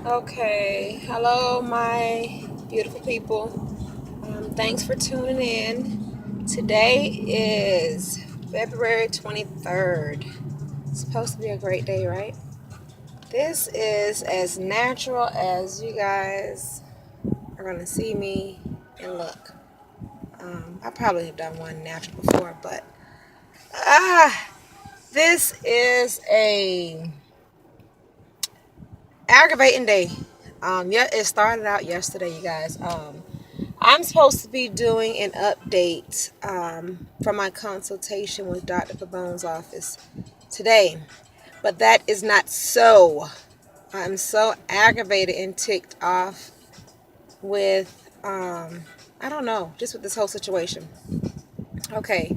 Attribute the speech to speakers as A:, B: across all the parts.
A: Okay, hello, my beautiful people. Thanks for tuning in. Today is February 23rd. It's supposed to be a great day, right? This is as natural as you guys are going to see me and look. I probably have done one natural before, but ah, this is a aggravating day. Yeah, it started out yesterday, you guys. I'm supposed to be doing an update from my consultation with Dr. Pabone's office today, but that is not so. I'm so aggravated and ticked off with, I don't know, just with this whole situation. Okay,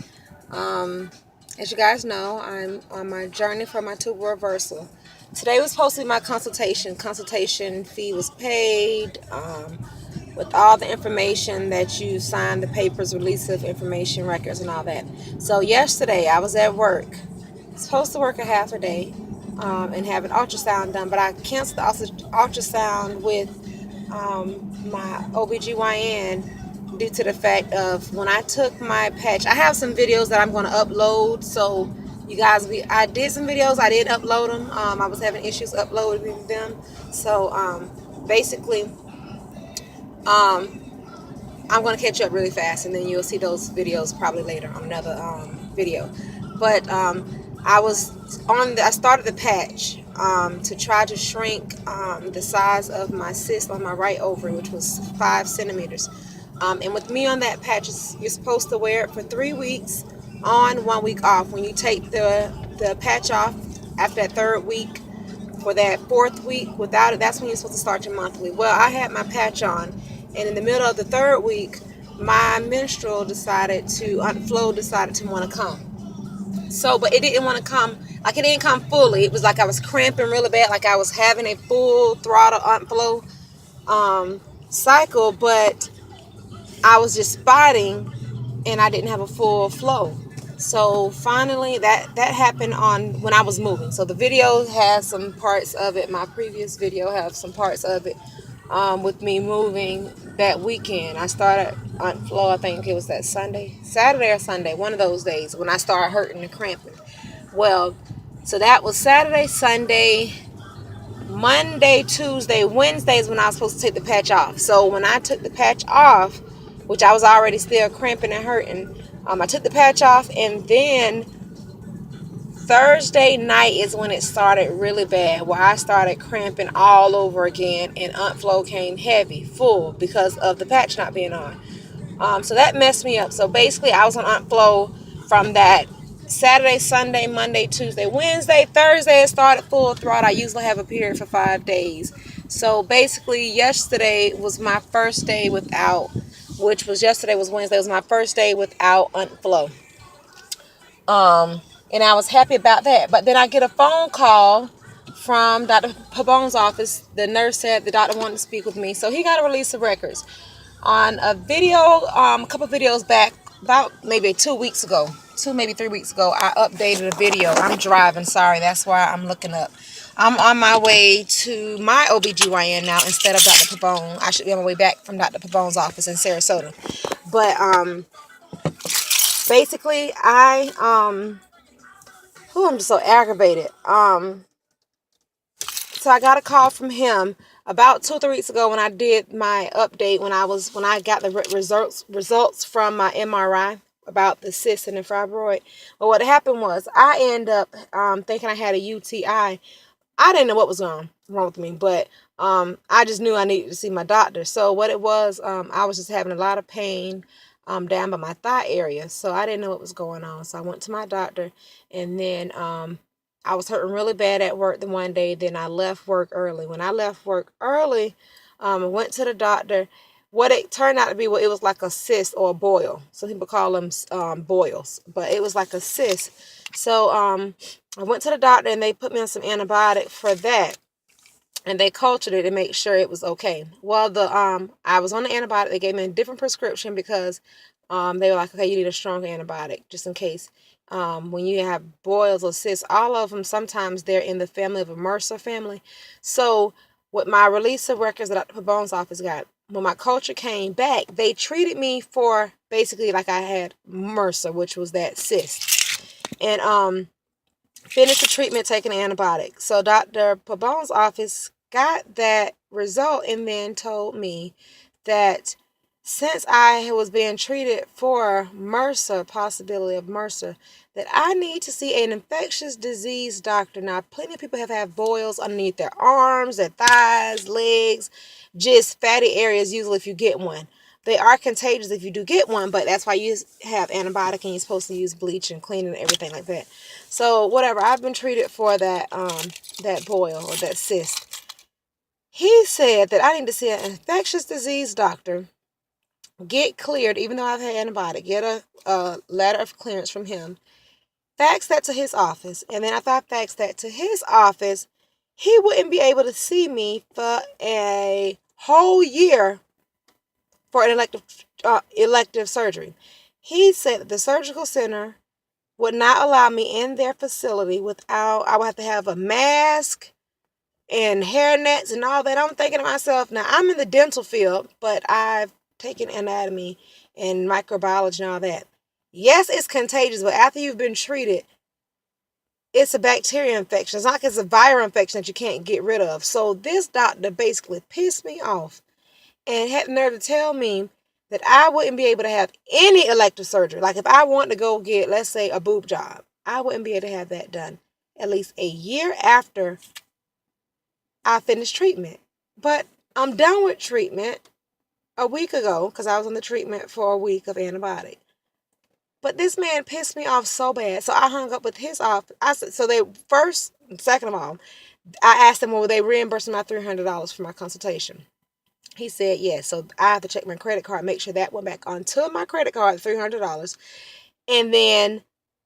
A: um, as you guys know, I'm on my journey for my tubal reversal. Today was supposed to be my consultation. Consultation fee was paid. With all the information that you signed, the papers, release of information, records, and all that. So yesterday I was at work, supposed to work a half a day, and have an ultrasound done, but I canceled the ultrasound with my OBGYN due to the fact of when I took my patch. I have some videos that I'm going to upload, so you guys, I did some videos, I did upload them. I was having issues uploading them, so basically, um, I'm going to catch up really fast, and then you'll see those videos probably later on another video. But I started the patch to try to shrink the size of my cyst on my right ovary, which was 5 centimeters. And with me on that patch, you're supposed to wear it for 3 weeks on, 1 week off. When you take the patch off after that third week, for that fourth week without it, that's when you're supposed to start your monthly. Well, I had my patch on, and in the middle of the third week, my menstrual decided to want to come. So, but it didn't want to come, like it didn't come fully. It was like I was cramping really bad, like I was having a full throttle unflow cycle, but I was just spotting and I didn't have a full flow. So finally that happened on when I was moving. So the video has some parts of it. My previous video have some parts of it with me moving that weekend. I started on flow, I think it was that Saturday or Sunday, one of those days when I started hurting and cramping. Well, so that was Saturday, Sunday, Monday, Tuesday, Wednesdays when I was supposed to take the patch off. So when I took the patch off, which I was already still cramping and hurting, I took the patch off, and then Thursday night is when it started really bad, where I started cramping all over again, and Flow came heavy, full, because of the patch not being on. So that messed me up. So basically, I was on Flow from that Saturday, Sunday, Monday, Tuesday, Wednesday, Thursday. It started full throttle. I usually have a period for 5 days. So basically, yesterday was my first day without, which was yesterday was Wednesday. It was my first day without Flow. And I was happy about that. But then I get a phone call from Dr. Pabone's office. The nurse said the doctor wanted to speak with me, so he got a release of records on a video. A couple videos back, about maybe 2 weeks ago, maybe 3 weeks ago, I updated a video. I'm driving, sorry, that's why I'm looking up. I'm on my way to my OBGYN now instead of Dr. Pabone. I should be on my way back from Dr. Pabone's office in Sarasota. But basically, I'm just so aggravated. So I got a call from him about 2 or 3 weeks ago when I did my update, when I got the results from my MRI about the cyst and the fibroid. But what happened was I ended up thinking I had a UTI. I didn't know what was wrong with me, but I just knew I needed to see my doctor. So what it was, I was just having a lot of pain down by my thigh area. So I didn't know what was going on. So I went to my doctor, and then I was hurting really bad at work the one day. Then I left work early. When I left work early, I went to the doctor. What it turned out to be, well, it was like a cyst or a boil. Some people call them boils, but it was like a cyst. So I went to the doctor, and they put me on some antibiotic for that, and they cultured it to make sure it was okay. Well, I was on the antibiotic. They gave me a different prescription because they were like, okay, you need a stronger antibiotic just in case. When you have boils or cysts, all of them, sometimes they're in the family of a MRSA family. So with my release of records that Dr. Pabone's office got, when my culture came back, they treated me for basically like I had MRSA, which was that cyst. And finished the treatment taking an antibiotic. So Dr. Pabone's office got that result and then told me that since I was being treated for MRSA, possibility of MRSA, that I need to see an infectious disease doctor. Now, plenty of people have had boils underneath their arms, their thighs, legs, just fatty areas usually if you get one. They are contagious if you do get one, but that's why you have antibiotic and you're supposed to use bleach and clean and everything like that. So whatever, I've been treated for that that boil or that cyst. He said that I need to see an infectious disease doctor, get cleared, even though I've had antibiotic, get a letter of clearance from him, fax that to his office, and then after I fax that to his office, he wouldn't be able to see me for a whole year for an elective surgery. He said that the surgical center would not allow me in their facility without, I would have to have a mask and hair nets and all that. I'm thinking to myself, now I'm in the dental field, but I've taken anatomy and microbiology and all that. Yes, it's contagious, but after you've been treated, it's a bacteria infection. It's not like it's a viral infection that you can't get rid of. So this doctor basically pissed me off and had the nerve to tell me that I wouldn't be able to have any elective surgery. Like if I want to go get, let's say, a boob job, I wouldn't be able to have that done at least a year after I finished treatment. But I'm done with treatment a week ago because I was on the treatment for a week of antibiotic. But this man pissed me off so bad. So I hung up with his office. I said, so they first, second of all, I asked them, well, would they reimburse me my $300 for my consultation? He said yes. So I have to check my credit card, make sure that went back onto my credit card, $300. And then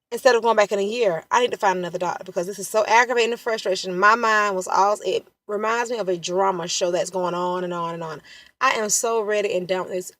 A: instead of going back in a year, I need to find another doctor because this is so aggravating and frustration. My mind was always, it reminds me of a drama show that's going on and on and on. I am so ready and done with this.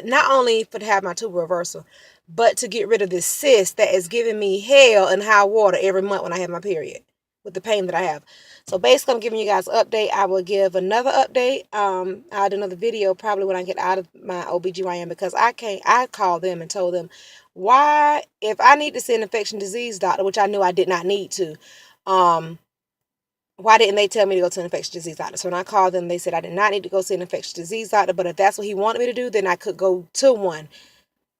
A: Not only for to have my tube reversal, but to get rid of this cyst that is giving me hell and high water every month when I have my period with the pain that I have. So basically, I'm giving you guys an update. I will give another update. I'll do another video probably when I get out of my OBGYN because I called them and told them why, if I need to see an infection disease doctor, which I knew I did not need to, why didn't they tell me to go to an infectious disease doctor? So when I called them, they said I did not need to go see an infectious disease doctor, but if that's what he wanted me to do, then I could go to one.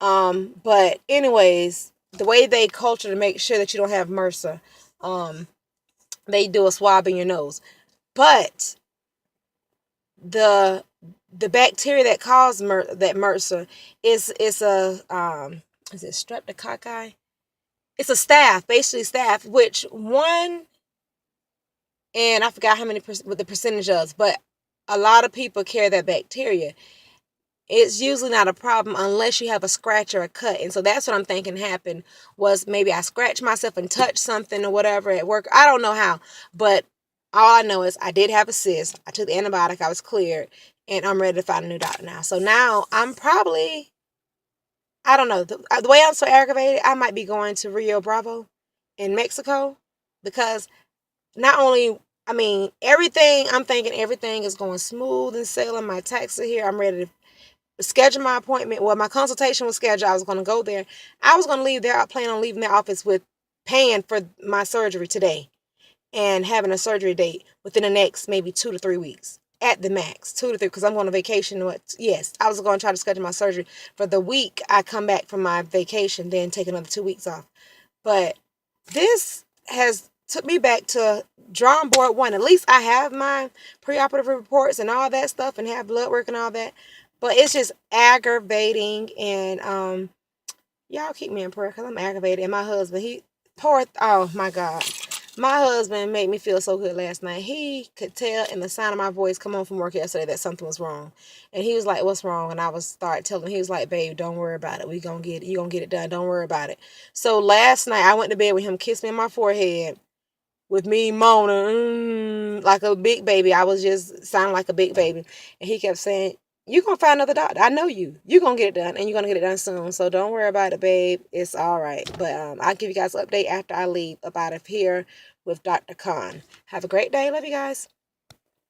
A: But anyways, the way they culture to make sure that you don't have MRSA, they do a swab in your nose. But the bacteria that causes that MRSA is a is it streptococci? It's a staph, basically staph, which one, and I forgot how many what the percentage is, but a lot of people carry that bacteria. It's usually not a problem unless you have a scratch or a cut. And so that's what I'm thinking happened, was maybe I scratched myself and touched something or whatever at work. I don't know how, but all I know is I did have a cyst. I took the antibiotic. I was cleared, and I'm ready to find a new doctor now. So now I'm probably, I don't know, the way I'm so aggravated, I might be going to Rio Bravo in Mexico because not only, I mean, everything, I'm thinking everything is going smooth and sailing. My taxes are here. I'm ready to schedule my appointment. Well, my consultation was scheduled. I was going to go there. I was going to leave there. I plan on leaving their office with paying for my surgery today and having a surgery date within the next maybe 2 to 3 weeks at the max, 2 to 3, because I'm going on vacation. Yes, I was going to try to schedule my surgery for the week I come back from my vacation, then take another 2 weeks off. But this has took me back to drawing board one. At least I have my preoperative reports and all that stuff and have blood work and all that. But it's just aggravating, and y'all keep me in prayer because I'm aggravated. And my husband, oh my God. My husband made me feel so good last night. He could tell in the sound of my voice come home from work yesterday that something was wrong. And he was like, what's wrong? And I was start telling him, he was like, babe, don't worry about it. You gonna get it done. Don't worry about it. So last night I went to bed with him, kissed me on my forehead, with me moaning like a big baby. I was just sounding like a big baby. And he kept saying, you're going to find another doctor. I know you. You're going to get it done, and you're going to get it done soon. So don't worry about it, babe. It's all right. But I'll give you guys an update after I leave up out of here with Dr. Khan. Have a great day. Love you guys.